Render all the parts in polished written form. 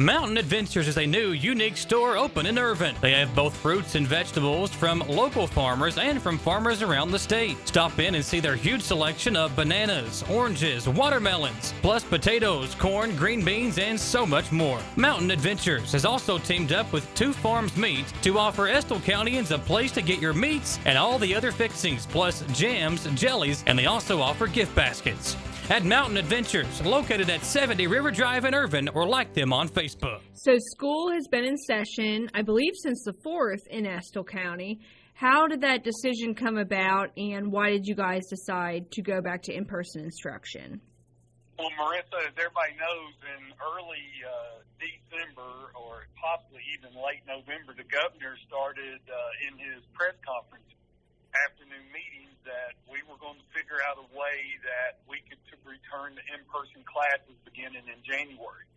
Mountain Adventures is a new, unique store open in Irvin. They have both fruits and vegetables from local farmers and from farmers around the state. Stop in and see their huge selection of bananas, oranges, watermelons, plus potatoes, corn, green beans, and so much more. Mountain Adventures has also teamed up with Two Farms Meat to offer Estill Countyans a place to get your meats and all the other fixings, plus jams, jellies, and they also offer gift baskets. At Mountain Adventures, located at 70 River Drive in Irvin, or like them on Facebook. So school has been in session, I believe, since the 4th in Estill County. How did that decision come about, and why did you guys decide to go back to in-person instruction? Well, Marissa, as everybody knows, in early December or possibly even late November, the governor started in his press conference afternoon meetings that we were going to figure out a way that we could return to in-person classes beginning in January.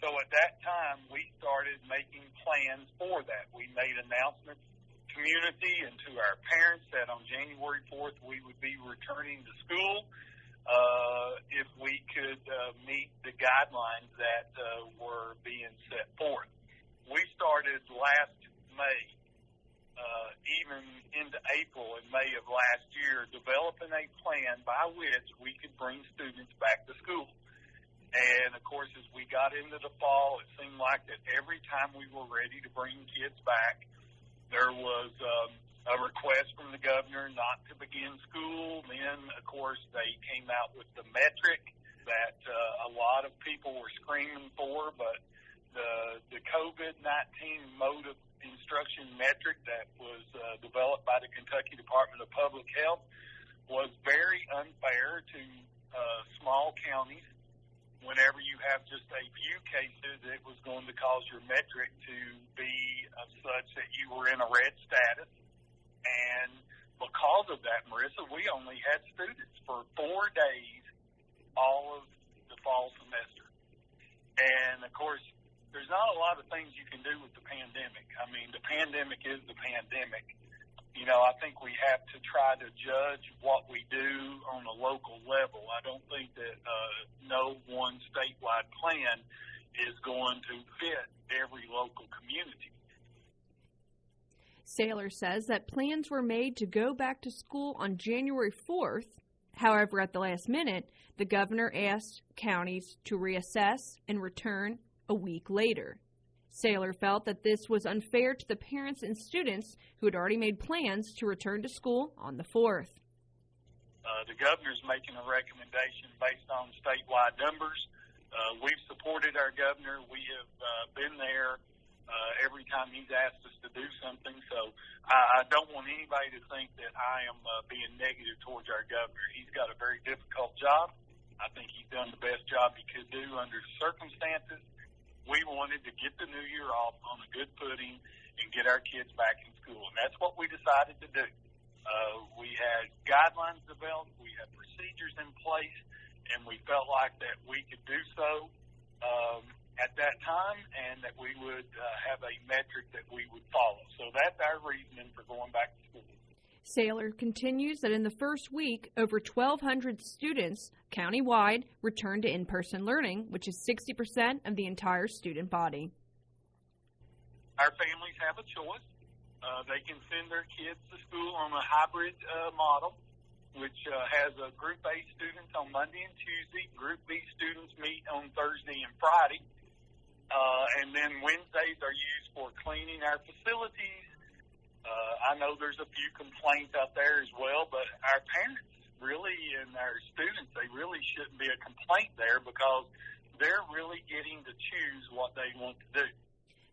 So at that time, we started making plans for that. We made announcements to the community and to our parents that on January 4th we would be returning to school if we could meet the guidelines that were being set forth. We started last May, even into April and May of last year, developing a plan by which we could bring students back to school. And, of course, as we got into the fall, it seemed like that every time we were ready to bring kids back, there was a request from the governor not to begin school. Then, of course, they came out with the metric that a lot of people were screaming for, but the COVID-19 mode of instruction metric that was developed by the Kentucky Department of Public Health was very unfair to small counties. Whenever you have just a few cases, it was going to cause your metric to be of such that you were in a red status. And because of that, Marissa, we only had students for 4 days all of the fall semester. And, of course, there's not a lot of things you can do with the pandemic. I mean, the pandemic is the pandemic. You know, I think we have to try to judge what we do on a local level. I don't think that no one statewide plan is going to fit every local community. Saylor says that plans were made to go back to school on January 4th. However, at the last minute, the governor asked counties to reassess and return a week later. Saylor felt that this was unfair to the parents and students who had already made plans to return to school on the 4th. The governor's making a recommendation based on statewide numbers. We've supported our governor. We have been there every time he's asked us to do something. So I don't want anybody to think that I am being negative towards our governor. He's got a very difficult job. I think he's done the best job he could do under the circumstances. We wanted to get the new year off on a good footing and get our kids back in school, and that's what we decided to do. We had guidelines developed, we had procedures in place, and we felt like that we could do so at that time and that we would have a metric that we would follow. So that's our reasoning for going back to school. Saylor continues that in the first week, over 1,200 students countywide returned to in-person learning, which is 60% of the entire student body. Our families have a choice. They can send their kids to school on a hybrid model, which has a Group A students on Monday and Tuesday, Group B students meet on Thursday and Friday, and then Wednesdays are used for cleaning our facilities. I know there's a few complaints out there as well, but our parents really and our students, they really shouldn't be a complaint there because they're really getting to choose what they want to do.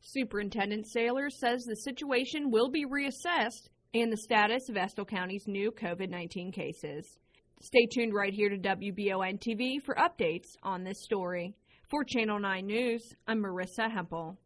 Superintendent Saylor says the situation will be reassessed and the status of Estill County's new COVID-19 cases. Stay tuned right here to WBONtv for updates on this story. For Channel 9 News, I'm Marissa Hempel.